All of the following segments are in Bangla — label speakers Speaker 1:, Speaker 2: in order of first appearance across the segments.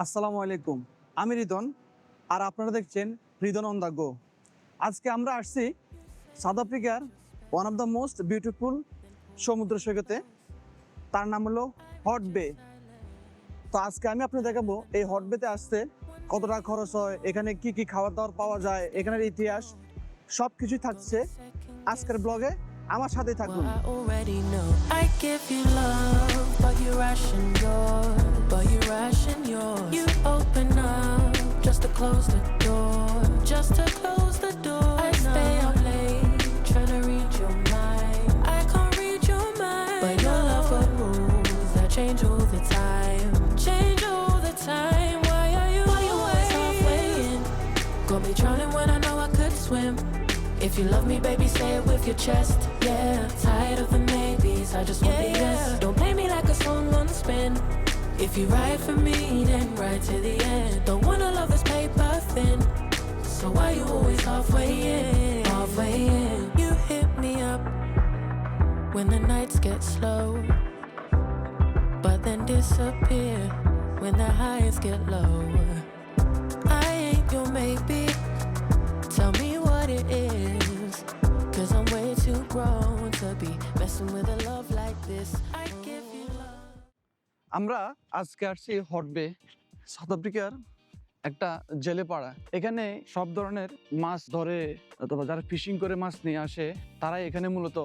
Speaker 1: আসসালামু আলাইকুম, আমি রিদন আর আপনারা দেখছেন রিদন অন দ্য গো। আজকে আমরা আসছি সাউথ আফ্রিকার one of the most beautiful সমুদ্র সৈকতে। তার নাম হলো হট বে। তো আজকে আমি আপনাদের দেখাবো এই হট বেতে আসতে কত টাকা খরচ হয়, এখানে কি কি খাবার দাবার পাওয়া যায়, এখানের ইতিহাস সব কিছুই থাকছে আজকের ব্লগে। আমার সাথেই থাকুন।
Speaker 2: I already know. I give you love, but you ration yours. You open up just to close the door, just to close the door. I stay up late trying to read your mind. I can't read your mind, but your love for rules that change all the time, change all the time. Why are you always halfway in? Got me drowning when I know I could swim. If you love me, baby, say it with your chest. Yeah, tired of the maybes, I just want the yes. Don't play me like a song on spin. If you ride for me, then ride to the end. Don't wanna love this paper thin. So why you always halfway in? Halfway in. You hit me up when the nights get slow, but then disappear when the highs get low. I ain't your maybe. Tell me what it is, 'cause I'm way too grown to be messing with a love like this. I give you love.
Speaker 1: আমরা আজকে আসছি হট বে, সাউথ আফ্রিকার একটা জেলে পাড়া। এখানে সব ধরনের মাছ ধরে অথবা যারা ফিশিং করে মাছ নিয়ে আসে তারাই এখানে মূলত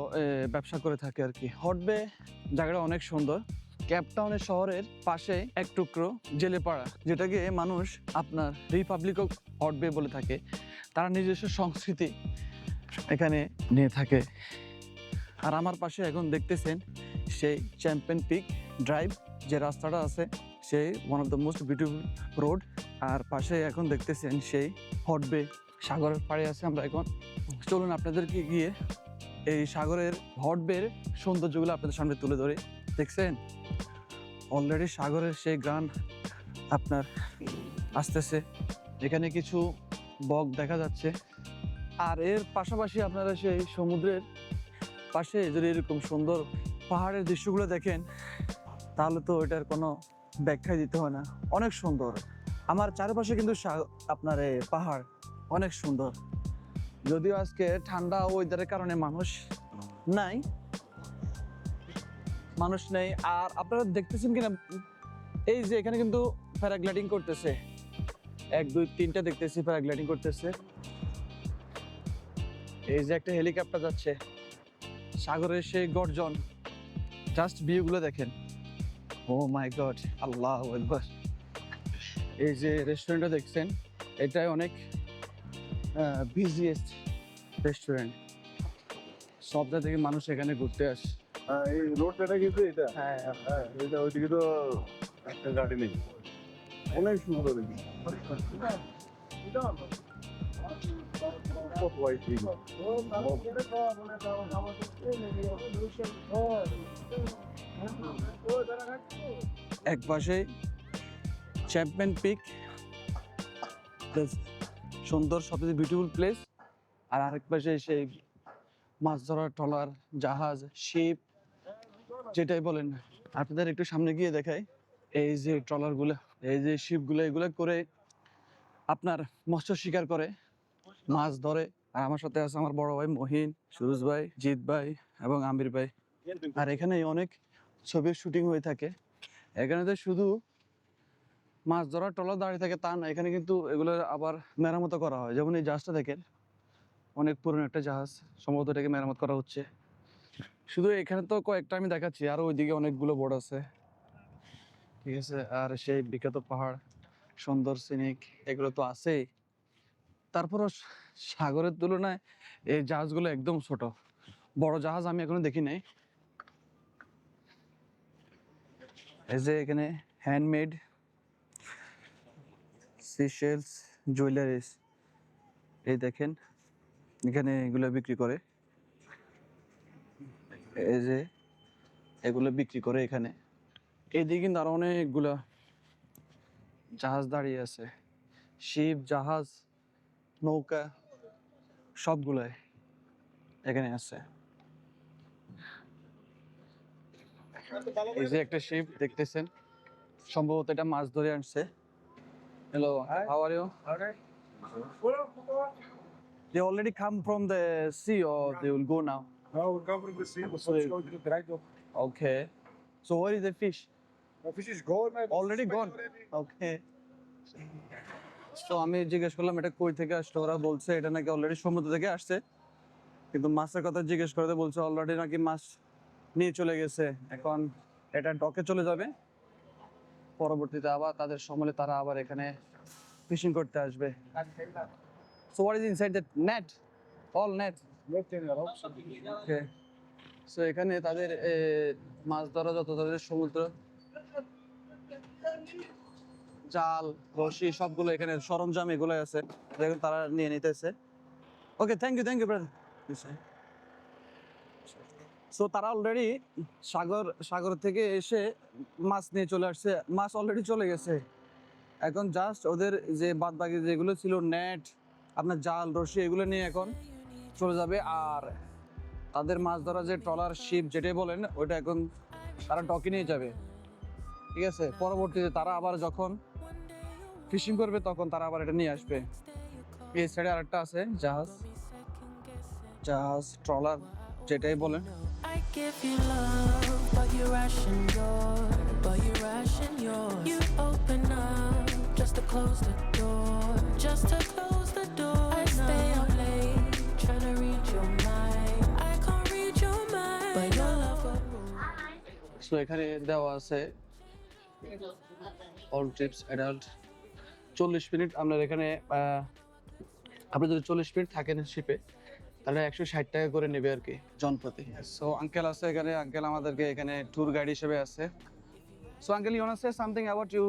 Speaker 1: ব্যবসা করে থাকে আর কি। হট বে জায়গাটা অনেক সুন্দর। ক্যাপটাউনের শহরের পাশে এক টুকরো জেলে পাড়া, যেটাকে মানুষ আপনার রিপাবলিক অফ হট বে বলে থাকে। তারা নিজস্ব সংস্কৃতি এখানে নিয়ে থাকে। আর আমার পাশে এখন দেখতেছেন সেই চ্যাম্পিয়ন পিক ড্রাইভ, যে রাস্তাটা আছে সেই one of the most beautiful road. আর পাশে এখন দেখতেছেন সেই হট বে, সাগরের পাড়ে আছে আমরা এখন। চলুন আপনাদেরকে গিয়ে এই সাগরের হট বের সৌন্দর্যগুলো আপনাদের সামনে তুলে ধরে। দেখছেন অলরেডি সাগরের সেই গান আপনার আসতেছে। এখানে কিছু বক দেখা যাচ্ছে। আর এর পাশাপাশি আপনারা সেই সমুদ্রের পাশে যদি এরকম সুন্দর পাহাড়ের দৃশ্যগুলো দেখেন তাহলে তো এটার কোনো ব্যাখ্যা দিতে হয় না। অনেক সুন্দর। আমার চারপাশে কিন্তু আপনার পাহাড় অনেক সুন্দর। যদিও আজকে ঠান্ডা ওয়েদারের কারণে মানুষ নেই। আর আপনারা দেখতেছেন কিনা, এই যে এখানে কিন্তু প্যারাগ্লাইডিং করতেছে, 1 2 3টা দেখতেছি প্যারাগ্লাইডিং করতেছে। এই যে একটা হেলিকপ্টার যাচ্ছে, সাগরের সেই গর্জন, জাস্ট ভিউগুলো দেখেন। ও মাই গড, আল্লাহু আকবার। এই যে রেস্টুরেন্টটা দেখছেন, এটাই অনেক বিজিয়েস্ট রেস্টুরেন্ট। সব জায়গা থেকে মানুষ এখানে ঘুরতে আসে।
Speaker 3: এই রোডটা কিন্তু এটা হ্যাঁ হ্যাঁ এটা ওইদিকে তো একটা গাড়ি নেই, অনেক সুন্দর
Speaker 1: এক পাশে চ্যাম্পিয়ন পিক, সুন্দর সবচেয়ে বিউটিফুল প্লেস। আর আরেক পাশে সেই মাছ ধরার ট্রলার, জাহাজ, শিপ, যেটাই বলেন। আপনাদের একটু সামনে গিয়ে দেখাই। এই যে ট্রলারগুলো, এই যে শিপগুলো, এগুলো করে আপনার মৎস্য শিকার করে, মাছ ধরে। আর আমার সাথে আছে আমার বড় ভাই মহিন, সুরজ ভাই, জিৎ ভাই এবং আমির ভাই। আর এখানে অনেক ছবির শুটিং হয়ে থাকে। এখানে তো শুধু মাছ ধরার ট্রলার দাঁড়িয়ে থাকে তা না, এখানে কিন্তু এগুলো আবার মেরামত করা হয়। যেমন এই জাহাজটা দেখেন, অনেক পুরনো একটা জাহাজ, সম্ভবত এটাকে মেরামত করা হচ্ছে। শুধু এখানে তো কয়েকটা আমি দেখাচ্ছি, আর ওইদিকে অনেকগুলো বোর্ড আছে, ঠিক আছে। আর সেই বিখ্যাত পাহাড়, সুন্দর সিনিক, এগুলো তো আছেই। তারপরও সাগরের তুলনায় এই জাহাজগুলো একদম ছোট। বড় জাহাজ আমি এখনো দেখি নাই। এই যে এখানে হ্যান্ডমেড সিশেলস জুয়েলারিস, এই দেখেন এখানে এগুলো বিক্রি করে। এই যে এগুলো বিক্রি করে এখানে। এইদিকে কিন্তু আরো অনেকগুলা জাহাজ দাঁড়িয়ে আছে, শিপ, জাহাজ, নৌকা সবগুলাই এখানে আছে। এই যে একটা শিপ দেখতেছেন, সম্ভবত এটা মাছ ধরে আনছে। Hello, how are you?
Speaker 3: Okay.
Speaker 1: They already come from the sea or they will go now?
Speaker 3: Now we're covering the sea. We're
Speaker 1: Sorry.
Speaker 3: going to the right of.
Speaker 1: Okay. So where is the fish?
Speaker 3: The fish is gone, man.
Speaker 1: Already gone? Okay. তো আমি জিজ্ঞেস করলাম এটা কই থেকে আসলো, ওরা বলছে এটা নাকি অলরেডি সমুদ্র থেকে আসছে, কিন্তু মাছের কথা জিজ্ঞেস করতে বলছে অলরেডি নাকি মাছ নিয়ে চলে গেছে, এখন এটা ডকে চলে যাবে, পরবর্তীতে আবার তাদের সমলে তারা আবার এখানে ফিশিং করতে আসবে। So what is inside that net? All net? Okay. So এখানে তাদের মাছ ধরা যত তাদের সমুদ্র জাল রশি সবগুলো এখানে সরঞ্জাম এগুলো আছে, দেখুন তারা নিয়ে নিতেছে। ওকে, থ্যাংক ইউ ব্রাদার। সো তারা অলরেডি সাগর থেকে এসে মাছ নিয়ে চলে আসছে, মাছ অলরেডি চলে গেছে, এখন জাস্ট ওদের যে বাদ বাকি যেগুলো ছিল নেট আপনার জাল রশি এগুলো নিয়ে এখন চলে যাবে, আর তাদের মাছ ধরা যে ট্রলার শিপ যেটাই বলেন ওইটা এখন তারা ডকে নিয়ে যাবে, ঠিক আছে। পরবর্তীতে তারা আবার যখন ফিশিং করবে তখন তারা আবার এটা নিয়ে আসবে। এই সাইডে আরেকটা আছে জাহাজ ট্রলার যেটাই বলেন।
Speaker 2: I give you love, but you ration yours. You open up just to close the door, I stay up late, trying to read your mind. I can't read your mind, but your love will move.
Speaker 1: So এখানে দেওয়া আছে অল ট্রিপস অ্যাডাল্ট 40 মিনিট। আপনার এখানে আপনি যদি 40 মিনিট থাকেন শিপে তাহলে 160 টাকা করে নেবে আর কি জনপ্রতি। সো আঙ্কেল আছে এখানে, আঙ্কেল আমাদেরকে এখানে ট্যুর গাইড হিসেবে আছে। So uncle, you want to say something about you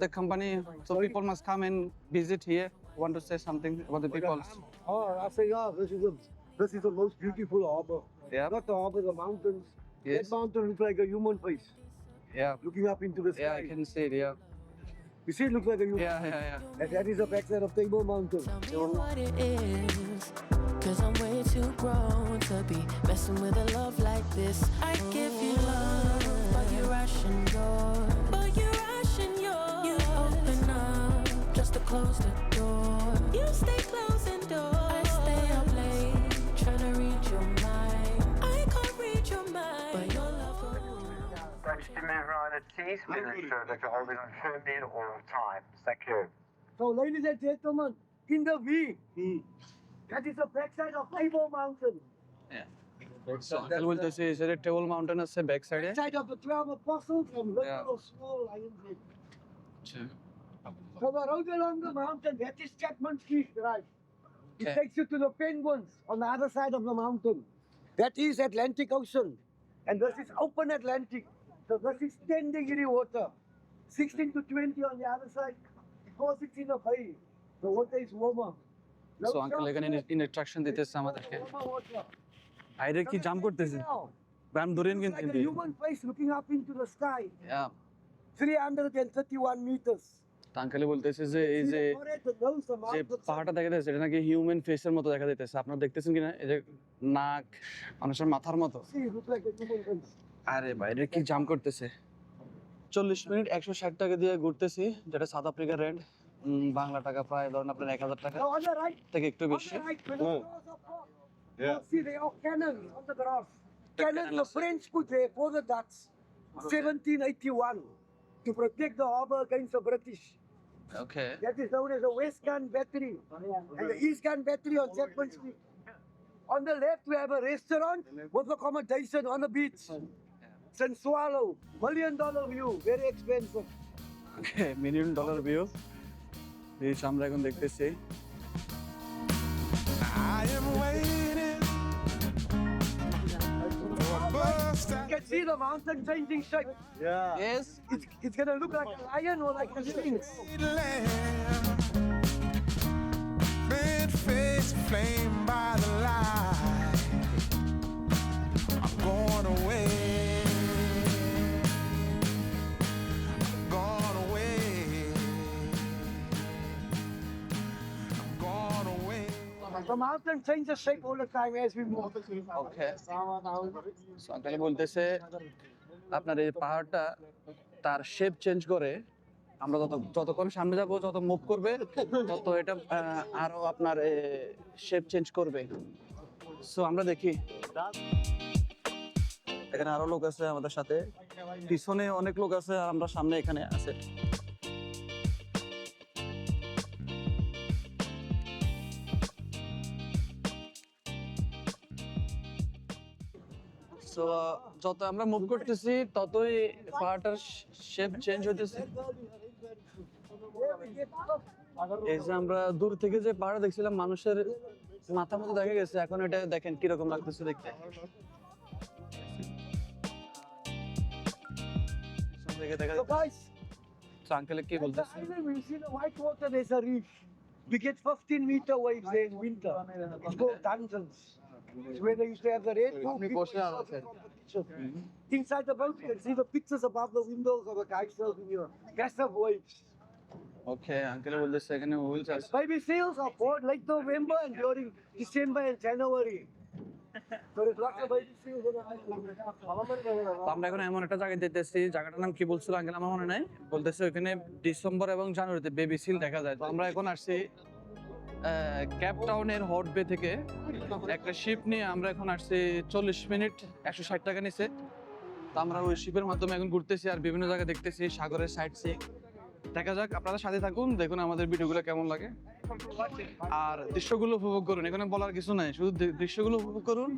Speaker 1: the company, so people must come and visit here, want to say something about the people?
Speaker 3: Oh, I say, yeah, this is the most beautiful harbor.
Speaker 1: Yeah.
Speaker 3: Not the harbor, the mountains.
Speaker 1: Yes.
Speaker 3: That mountain looks like a human face
Speaker 1: Yeah,
Speaker 3: looking up into the sky.
Speaker 1: yeah, I can see it. Yeah,
Speaker 3: You see, it looks like a human.
Speaker 1: yeah.
Speaker 3: And that is the backside of Table Mountain.
Speaker 2: Tell me what it is, 'cause I'm way too grown to be messing with a love like this. I give you love, but you ration yours. You open up just to close the door. You stay closing doors. I stay up late, trying to read your mind. I can't read your mind, but your love will move.
Speaker 4: Dutch United States Minister that you always on Sunday all time. Thank you.
Speaker 3: So, ladies and gentlemen, in the V, that is the backside of Table Mountain.
Speaker 1: So uncle বলতেছে এই সাইডে টেবল মাউন্টেন আছে ব্যাক সাইডে।
Speaker 3: Side of the 12 apostles and little
Speaker 1: Yeah.
Speaker 3: small lions.
Speaker 1: আচ্ছা,
Speaker 3: So the road along the mountain, that is Chapman Street, right? It
Speaker 1: Okay.
Speaker 3: takes you to the penguins on the other side of the mountain. That is Atlantic Ocean. And this is open Atlantic. So this is 10-degree water. 16 to 20 on the other side. Because it's in the bay, the water is warmer. No
Speaker 1: so uncle এখানে ইনস্ট্রাকশন দিতেছে আমাদেরকে।
Speaker 3: warmer water.
Speaker 1: বাইরে কি জাম করতেছে?
Speaker 3: Now,
Speaker 1: ব্যাম ধরেন
Speaker 3: it's like
Speaker 1: কিন্তু।
Speaker 3: a human face looking up into the sky.
Speaker 1: Yeah,
Speaker 3: 331 meters.
Speaker 1: Uncle বলতেছে যে এই
Speaker 3: See
Speaker 1: যে
Speaker 3: the forehead, the nose, the mouth,
Speaker 1: যে
Speaker 3: the
Speaker 1: পাহাড়টা দেখা যাচ্ছে এটা নাকি হিউম্যান ফেসের মতো দেখা যাইতেছে, আপনারা দেখতেছেন কিনা? এই যে নাক মানুষের মাথার মতো।
Speaker 3: See, it looks like a human face.
Speaker 1: আরে বাইরে কি জাম করতেছে। 40 মিনিট 160 টাকা দিয়ে ঘুরতেছি, যেটা সাউথ আফ্রিকার রেন্ট, বাংলা টাকা প্রায় ধরুন আপনার 1000 টাকা
Speaker 3: Now on the right,
Speaker 1: থেকে একটু
Speaker 3: on
Speaker 1: বেশি।
Speaker 3: the right, where the doors are closed. You see, they are cannons on the grass. Cannons the French put there for the Dutch, 1781, to protect the harbor against the British.
Speaker 1: Okay,
Speaker 3: That is known as the West Gun Battery and the East Gun Battery on Chapman Street. On the left, we have a restaurant with accommodation on the beach. Swallow, $1 million view, very expensive.
Speaker 1: Okay, $1 million view এই আমরা এখন দেখতেছি।
Speaker 5: I am waiting for a bus
Speaker 3: You can see the mountain changing shape.
Speaker 1: Yeah. Yes.
Speaker 3: It's gonna look like a lion or like a sphinx.
Speaker 5: Bent face flamed by the light. I'm going away. I'm going away. I'm going away.
Speaker 3: The mountain changes shape all the time as we move.
Speaker 1: Okay, so uncle বলতেছে আপনার এই পাহাড়টা তার শেপ চেঞ্জ করে আমরা যতক্ষণ সামনে যাব, যত মুভ করবে তত এটা আরো আপনার শেপ চেঞ্জ করবে। সো আমরা দেখি, এখানে আরো লোক আছে আমাদের সাথে, পিছনে অনেক লোক আছে আর আমরা সামনে এখানে আছে। সো যত আমরা মুভ করতেছি ততই পাহাড়টার শেপ চেঞ্জ হইতেছে। এই যে আমরা দূর থেকে যে পাহাড় দেখছিলাম মানুষের মাথা মতো দেখা গেছে, এখন এটা দেখেন কিরকম লাগতেছে দেখতে। দেখা
Speaker 3: So guys,
Speaker 1: আঙ্কেল কি
Speaker 3: at the
Speaker 1: বলতেছে?
Speaker 3: island we see the white water, there's a reef. We get 15-meter waves there in winter. It's called dungeons. It's where they used to have the red bull people competition. Inside the boat, you can see the pictures above the windows of the guys surfing here. Massive waves.
Speaker 1: Okay, uncle বলতেছে এখানে হুইলস আছে।
Speaker 3: Baby seals are born late November and during December and January. So there's lots of baby seals on the island.
Speaker 1: তো আমরা এখন এমন একটা জায়গায় যেতেছি, জায়গাটার নাম কি বলছিল আঙ্কেল আমার মনে নাই, বলতেছে ওখানে ডিসেম্বর এবং জানুয়ারিতে বেবি সিল দেখা যায়। তো আমরা এখন আসছি ক্যাপ টাউনের হট বে থেকে একটা শিপ নিয়ে আমরা এখন আসছি 40 মিনিট 160 টাকা নিছে। তো আমরা ওই শিপের মাধ্যমে এখন ঘুরতেছি আর বিভিন্ন জায়গা দেখতেছি, সাগরের সাইড সিন। দেখা যাক, আপনারা সাথে থাকুন, দেখুন আমাদের ভিডিওগুলো কেমন লাগে আর দৃশ্যগুলো উপভোগ করুন। এখানে বলার কিছু নাই, শুধু দৃশ্যগুলো উপভোগ করুন,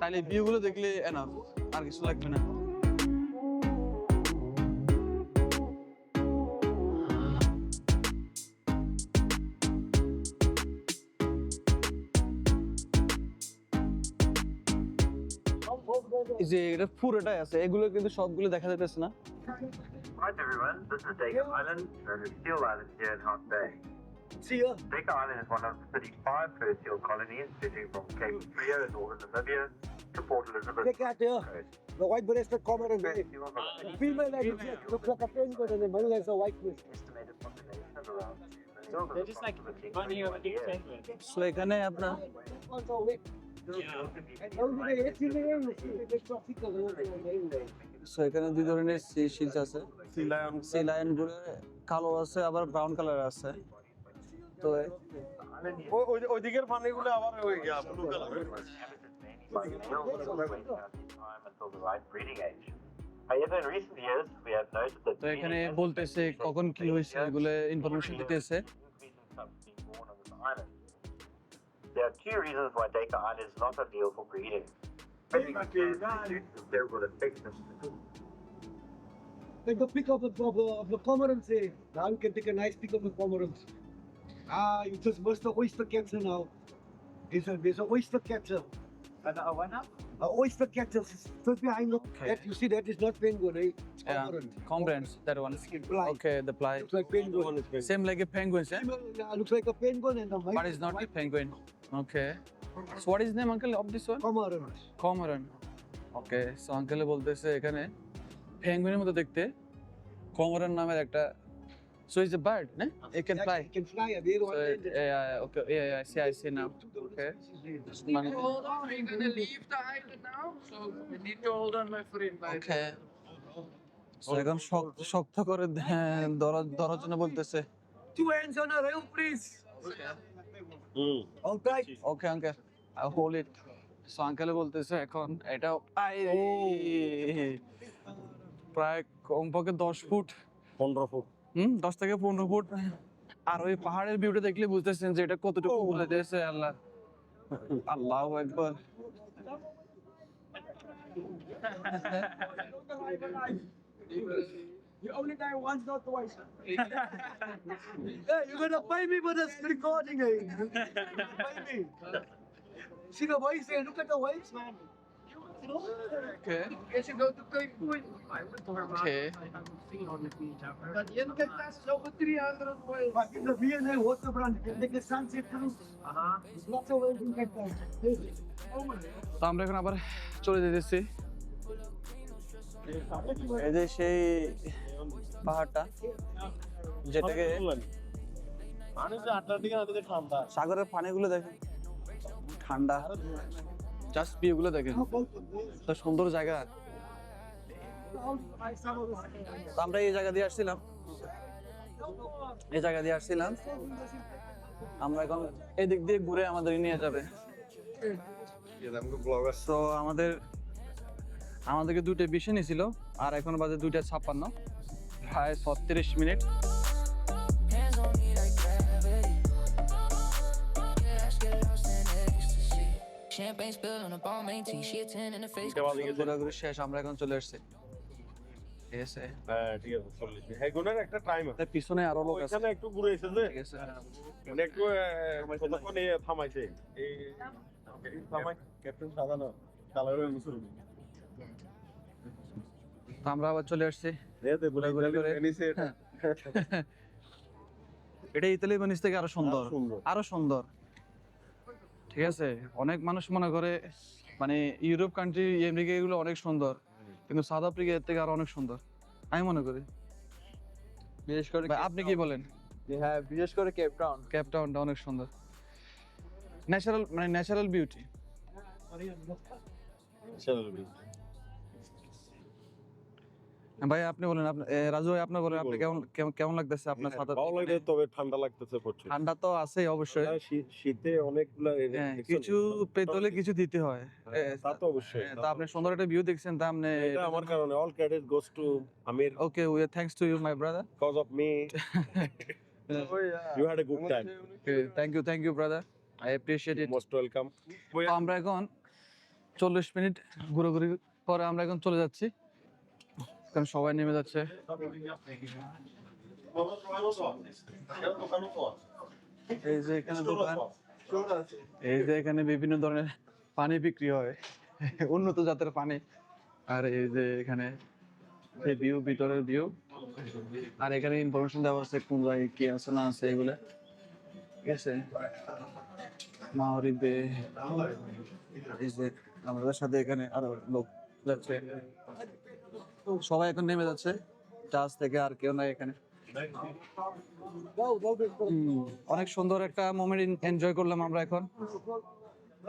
Speaker 1: তাহলে ভিউগুলো দেখলে এনাফ, আর কিছু লাগবে না। এই যে এটা পুরোটাই আছে, এগুলো কিন্তু সবগুলো দেখা যাচ্ছে না।
Speaker 4: Right everyone, this is Deka Island, and it's Seal Island here in Hot Bay.
Speaker 3: See ya.
Speaker 4: Deka Island is one of 35 fur seal colonies stretching from Cape Frio in northern Namibia to Port Elizabeth.
Speaker 3: Check out there.
Speaker 4: Coast.
Speaker 3: The white-breasted cormorant
Speaker 4: Fur
Speaker 3: there.
Speaker 4: seals are the
Speaker 3: Female that looks like a penguin and the male has a white face.
Speaker 4: estimated population of around 2 million.
Speaker 6: They're just like running over the penguin.
Speaker 1: So এখানে আপনার সো এখানে দুই ধরনের সি শিলস আছে, সি লায়ন গুলো কালো আছে আবার ব্রাউন কালার আছে। তো
Speaker 7: ওইদিকের পানিগুলো আবার ওই blue colour.
Speaker 4: Until the right breeding age. However, in recent years, we have noted that
Speaker 1: তো এখানে বলতেছে কখন কি হয়েছে, এগুলো ইনফরমেশন দিতেছে।
Speaker 4: There are two reasons why Deka Island is not ideal for breeding. There will affect them.
Speaker 3: Take a pic of the cormorants there. Now you can take a nice pic of the cormorants. You just missed the oyster catcher now. There's a oyster catcher. Oyster catcher just behind the. That, you see, that is not penguin, eh? It's cormorant.
Speaker 1: Combrance, that one.
Speaker 3: Fly.
Speaker 1: Okay, the fly.
Speaker 3: Looks like penguin.
Speaker 1: Same like a penguin, eh?
Speaker 3: Looks like a penguin and a white.
Speaker 1: But it's not a penguin. Okay. So what is the name, uncle, of this one?
Speaker 3: Cormorant.
Speaker 1: Cormorant. Okay, so uncle বলতেছে এখানে penguin এর মতো দেখতে cormorant নামের একটা, so it's a bird, ne? It can fly.
Speaker 3: It can fly. They
Speaker 1: So,
Speaker 3: don't
Speaker 1: yeah, okay, yeah, I see now. Okay.
Speaker 8: Hold on, we're gonna leave the island now, so we need to hold on, my friend.
Speaker 1: Okay. So এখন শক্ত করে ধরার জন্য বলতেছে।
Speaker 3: 2 hands on a rail, please. All tight.
Speaker 1: Okay, uncle. I'll hold it. So uncle বলতেছে এখন এটা প্রায় কমপক্ষে 10 ফুট
Speaker 7: 15 ফুট
Speaker 1: 10 থেকে 15 ফুট। আর ওই পাহাড়ের ভিউটা দেখলে বুঝতেছেন যে এটা কতটুকু বলে দিয়েছে আল্লাহ। আল্লাহু আকবার।
Speaker 3: You only die once, not twice. Hey, you're gonna pay me for this recording, eh? Pay me. See the waves there? Look at the waves, man.
Speaker 1: Okay.
Speaker 8: You should go to Cape Point.
Speaker 1: Okay.
Speaker 8: But you can pass over 300 miles.
Speaker 3: But in the V&A waterfront, you can take the sunset too. There's lots of waves in Cape Town. Oh my God.
Speaker 1: তো আমরা এখন আবার চলে যেতেছি। এই যে সেই পাহাড়টা যেটাকে
Speaker 7: পানি যে আটলান্টিক নদীতে ঠান্ডা।
Speaker 1: সাগরের পানিগুলো দেখেন ঠান্ডা, জাস্ট ভিউগুলো দেখেন, তো সুন্দর জায়গা। তো আমরা এই জায়গা দিয়ে আসছিলাম, আমরা এখন এদিক দিয়ে ঘুরে আমাদের নিয়ে যাবে। তো আমাদেরকে 2:20 নিয়েছিল, আর এখন বাজে 2:56, প্রায় 36 minute.
Speaker 2: Hands on me like gravity. Yeah, let's get lost in ecstasy. Champagne spilled on a Balmain tea. She a 10 in the face.
Speaker 1: ঘোরাঘুরি শেষ, আমরা এখন চলে আসছি। ঠিক আছে,
Speaker 7: হ্যাঁ ঠিক আছে, চল্লিশ মিনিট। হেগুনের একটা টাইম আছে,
Speaker 1: তার পিছনে আরো লোক আছে।
Speaker 7: ওইখানে একটু ঘুরে এসেছে,
Speaker 1: ঠিক আছে,
Speaker 7: মানে একটু কতক্ষণ থামাইছে এই থামাই ক্যাপ্টেন সাজানো কালারের মুসলিম
Speaker 1: তো আমরা আবার চলে আসছি।
Speaker 7: রেতে ঘুরে
Speaker 1: করে।
Speaker 7: নিচে এটা
Speaker 1: এটা ইতালি ভেনিস থেকে আরো সুন্দর,
Speaker 7: সুন্দর।
Speaker 1: আরো সুন্দর। ঠিক আছে, অনেক মানুষ মনে করে মানে ইউরোপ কান্ট্রি, আমেরিকা এগুলো অনেক সুন্দর, কিন্তু সাউথ আফ্রিকা এর থেকে আরো অনেক সুন্দর আমি মনে করি।
Speaker 8: বিশেষ করে
Speaker 1: ভাই, আপনি কি বলেন?
Speaker 8: হ্যাঁ, বিশেষ করে
Speaker 1: কেপ টাউনটা অনেক সুন্দর, ন্যাচারাল, মানে ন্যাচারাল বিউটি। ভাই আপনি বলেন, রাজু ভাই আপনি বলেন, আপনি কেমন লাগতেছে আপনার সাউথ
Speaker 7: ভালো
Speaker 1: আফ্রিকা?
Speaker 7: লাগে, তবে ঠান্ডা লাগতেছে প্রচুর।
Speaker 1: ঠান্ডা তো আছেই অবশ্যই,
Speaker 7: শীতে অনেকগুলা
Speaker 1: হ্যাঁ, কিছু পেতে হলে কিছু দিতে হয়।
Speaker 7: তা তো অবশ্যই।
Speaker 1: তা আপনি সুন্দর একটা ভিউ দেখছেন, তা আপনি
Speaker 7: এটা আমার কারণে all credit goes to Aamir,
Speaker 1: okay, we are thanks to you my brother.
Speaker 7: Because of me you had a good time.
Speaker 1: Thank you brother, I appreciate it.
Speaker 7: Most welcome.
Speaker 1: তো আমরা এখন 40 মিনিট ঘুরোঘুরি পরে আমরা এখন চলে যাচ্ছি, কারণ সবাই নেমে যাচ্ছে। এই যে এখানে দোকান, এই যে এখানে বিভিন্ন ধরনের পানি বিক্রি হয়, উন্নত জাতের পানি। আর এই যে এখানে এই ভিউ, ভিতরের ভিউ, আর এখানে ইনফরমেশন দেওয়া আছে কোন জায়গায় কি আছে না আছে এগুলা। ঠিক আছে, মাওরি বে, এই যে আমাদের সাথে এখানে আরো লোক যাচ্ছে, সবাই এখন নেমে যাচ্ছে জাহাজ থেকে, আর কেউ নাই এখানে। অনেক সুন্দর একটা মোমেন্ট এনজয় করলাম আমরা এখন। I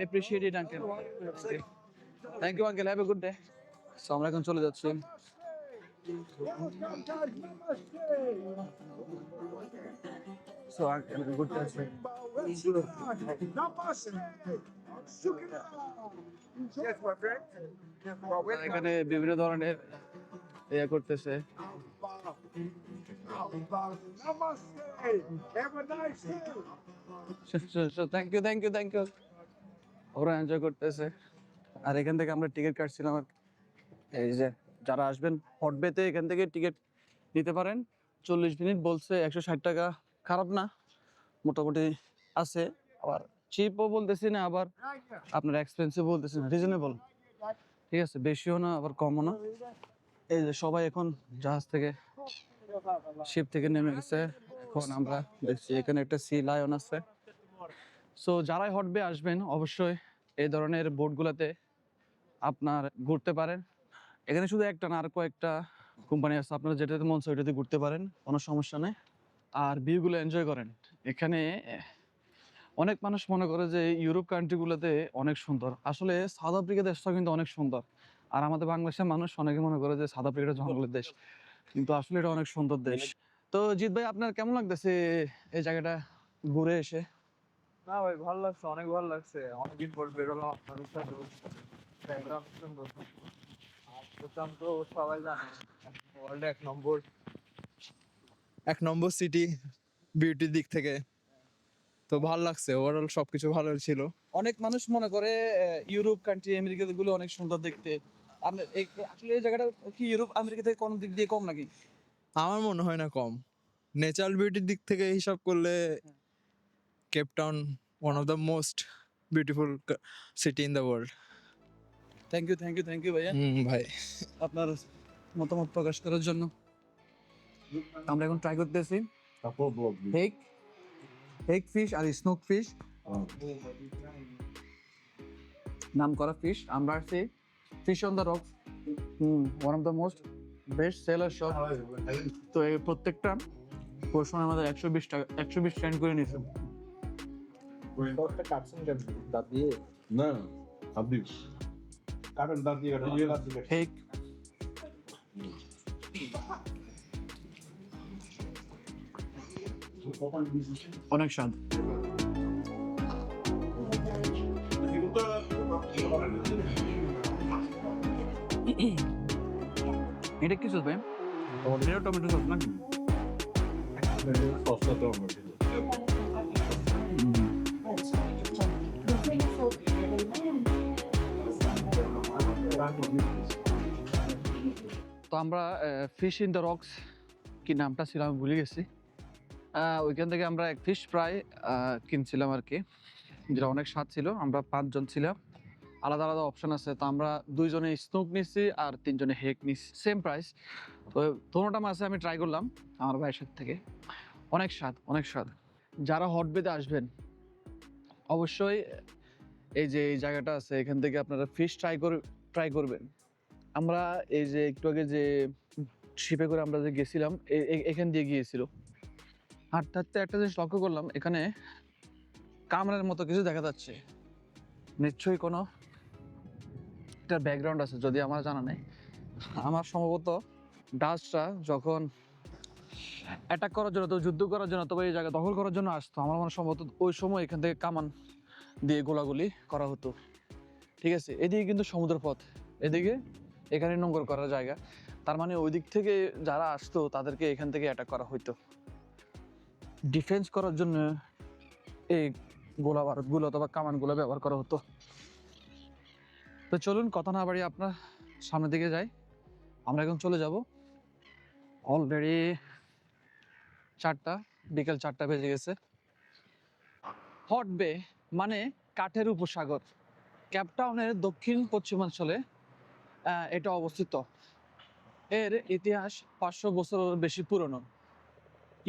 Speaker 1: appreciate it, uncle. Thank you, uncle. Have a good day. So আমরা এখন চলে যাচ্ছি। So uncle, good day. এখানে বিভিন্ন ধরনের ইয়ে করতেছে। Thank you. ওরা এনজয় করতেছে, আর এখান থেকে আমরা টিকিট কাটছিলাম। এই যে যারা আসবেন হটবেতে, এখান থেকে টিকিট নিতে পারেন। 40 মিনিট বলছে 160 টাকা, খারাপ না, মোটামুটি আছে। আবার চিপও বলতেছি না, আবার আপনার এক্সপেন্সিভ বলতেছি না, রিজনেবল। ঠিক আছে, বেশিও না আবার কমও না। এই যে সবাই এখন জাহাজ থেকে, শিপ থেকে নেমে গেছে। এখন আমরা দেখছি এখানে একটা সি লায়ন আছে। সো যারাই হটবে আসবেন, অবশ্যই এই ধরনের বোটগুলোতে আপনার ঘুরতে পারেন। এখানে শুধু একটা না, আর কয়েকটা কোম্পানি আছে, আপনারা যেটাতে মন চায় ওইটাতে ঘুরতে পারেন, কোনো সমস্যা নেই। আর ভিউগুলো এনজয় করেন। এখানে অনেক মানুষ মনে করে যে ইউরোপ কান্ট্রিগুলোতে অনেক সুন্দর, আসলে সাউথ আফ্রিকা দেশটা কিন্তু অনেক সুন্দর। আর আমাদের বাংলাদেশের মানুষ অনেকে মনে করে যে সাউথ আফ্রিকাটা জঙ্গলের দেশ, কিন্তু আসলে এটা অনেক সুন্দর দেশ। তো জিৎ ভাই, আপনার কেমন লাগতেছে এই জায়গাটা ঘুরে এসে?
Speaker 8: না ভাই, ভালো লাগছে, অনেক ভালো লাগছে। অনেকদিন পর বেরোলাম আপনাদের সাথে, ব্যাকগ্রাউন্ড সুন্দর। আর তো সবাই জানে ওয়ার্ল্ডে 1 নম্বর সিটি বিউটির দিক থেকে। তো ভালো লাগছে, ওভারঅল সবকিছু ভালো ছিল।
Speaker 1: অনেক মানুষ মনে করে ইউরোপ কান্ট্রি, আমেরিকা গুলো অনেক সুন্দর দেখতে। আপনার আসলে এই জায়গাটা কি ইউরোপ আমেরিকা থেকে কোন দিক দিয়ে কম নাকি?
Speaker 8: আমার মনে হয় না কম। ন্যাচারাল বিউটির দিক থেকে হিসাব করলে Cape Town one of the most beautiful city in the world.
Speaker 1: Thank you ভাইয়া,
Speaker 8: ভাই
Speaker 1: আপনার মতামত প্রকাশ করার জন্য। আমরা এখন ট্রাই করতেছি হেগ ফিশ আর স্নোক ফিশ, নাম করা ফিশ। আমরা আসছি fish on the rock, one of the most best seller shop. তো এই প্রত্যেকটা পোর্শন আমাদের 120 টাকা, 120 সেন্ট করে নিয়েছে। হেক অনেক স্বাদ। এটা কি চলবে? এটা টমেটো সস নাকি? তো আমরা ফিশ ইন দ্য রক্স কি নামটা ছিল আমি ভুলে গেছি, ওইখান থেকে আমরা এক ফিশ ফ্রাই কিনছিলাম আর কি, যেটা অনেক স্বাদ ছিল। আমরা 5 জন ছিলাম, আলাদা আলাদা অপশন আছে। তো আমরা 2 জনে স্নোক নিছি আর 3 জনে হেক নিছি, সেম প্রাইস। তো দোনোটা মাছে আমি ট্রাই করলাম আমার ভাইয়ের সাথে থেকে, অনেক স্বাদ অনেক স্বাদ। যারা হটবেতে আসবেন অবশ্যই এই যে এই জায়গাটা আছে এখান থেকে আপনারা ফিশ ট্রাই করবেন। আমরা এই যে একটু আগে যে শিপে করে আমরা যে গেছিলাম এখান দিয়ে গিয়েছিল, হাঁটতে হাঁটতে একটা জিনিস লক্ষ্য করলাম, এখানে কামড়ের মতো কিছু দেখা যাচ্ছে, নিশ্চয়ই কোনো একটা ব্যাকগ্রাউন্ড আছে, যদি আমার জানা নেই। আমার সম্ভবত ডাচরা যখন অ্যাটাক করার জন্য, তো যুদ্ধ করার জন্য, তবে এই জায়গা দখল করার জন্য আসতো, আমার মনে সম্ভবত ওই সময় এখান থেকে কামান দিয়ে গোলাগুলি করা হতো। ঠিক আছে, এদিকে কিন্তু সমুদ্র পথ, এদিকে এখানে নোংর করার জায়গা, তার মানে ওই দিক থেকে যারা আসতো তাদেরকে এখান থেকে অ্যাটাক করা হইতো, ডিফেন্স করার জন্য এই গোলা বারুদগুলো অথবা কামানগুলো ব্যবহার করা হতো। তো চলুন কথা না বাড়িয়ে আপনার সামনের দিকে যাই। আমরা এখন চলে যাব, অলরেডি বিকেল 4টা বেজে গেছে। হট বে মানে কাঠের উপসাগর, কেপটাউনের দক্ষিণ পশ্চিমাঞ্চলে এটা অবস্থিত। এর ইতিহাস 500 বছরের বেশি পুরনো।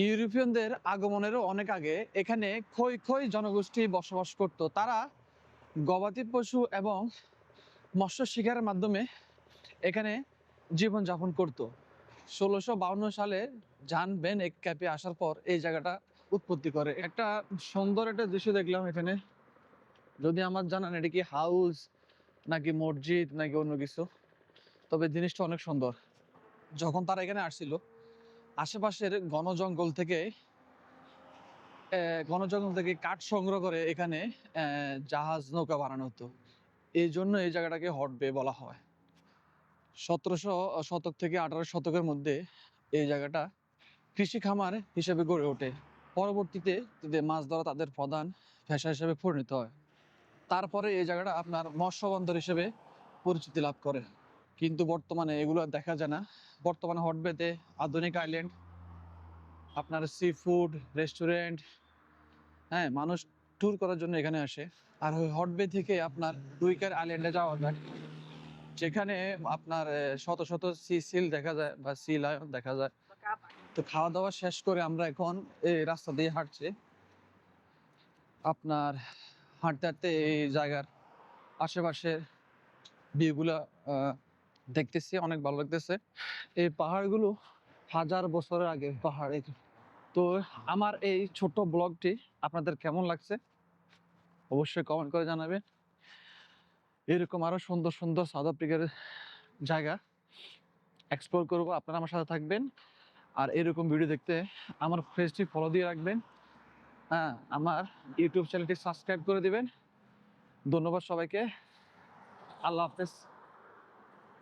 Speaker 1: ইউরোপিয়ানদের আগমনেরও অনেক আগে এখানে খই খই জনগোষ্ঠী বসবাস করত। তারা গবাদি পশু এবং মৎস্য শিকারের মাধ্যমে এখানে জীবনযাপন করত। 1652 সালে জান বেন এক ক্যাপে আসার পর এই জায়গাটা উৎপত্তি করে। একটা সুন্দর একটা দৃশ্য দেখলাম এখানে, যদি আমার জানা নেই এটা কি হাউস নাকি মসজিদ নাকি অন্য কিছু, তবে জিনিসটা অনেক সুন্দর। যখন তারা এখানে আসছিল আশেপাশের ঘন জঙ্গল থেকে কাঠ সংগ্রহ করে এখানে জাহাজ নৌকা বানানো হতো, এই জন্য এই জায়গাটাকে হট বে বলা হয়। 1700 শতক থেকে 18 শতকের মধ্যে এই জায়গাটা কৃষি খামার হিসেবে গড়ে ওঠে। পরবর্তীতে মাছ ধরা তাদের প্রধান পেশা হিসেবে পরিণত হয়। তারপরে এই জায়গাটা আপনার মৎস্য বন্দর হিসেবে পরিচিতি লাভ করে, কিন্তু বর্তমানে এগুলো দেখা যায় না। বর্তমানে হট বেতে আধুনিক আইল্যান্ড, আপনার সি ফুড রেস্টুরেন্ট, হ্যাঁ, মানুষ ট্যুর করার জন্য এখানে আসে। আর ওই হট বে থেকে আপনার ডুইকার আইল্যান্ডে যাওয়া যায়, যেখানে আপনার শত শত সি সিল দেখা যায় বা সি লায়ন দেখা যায়। তো খাওয়া দাওয়া শেষ করে আমরা এখন এই রাস্তা দিয়ে হাঁটছি, আপনার হাঁটতে হাঁটতে এই জায়গার আশেপাশের ভিউগুলা দেখতেছি, অনেক ভালো লাগতেছে। এই পাহাড়গুলো 1000 বছরের আগে পাহাড়। তো আমার এই ছোট্ট ব্লগটি আপনাদের কেমন লাগছে অবশ্যই কমেন্ট করে জানাবেন। এরকম আরো সুন্দর সুন্দর সাউথ আফ্রিকার জায়গা এক্সপ্লোর করবো, আপনারা আমার সাথে থাকবেন। আর এরকম ভিডিও দেখতে আমার পেজটি ফলো দিয়ে রাখবেন, হ্যাঁ, আমার ইউটিউব চ্যানেলটি সাবস্ক্রাইব করে দিবেন। ধন্যবাদ সবাইকে, আল্লাহ হাফেজ।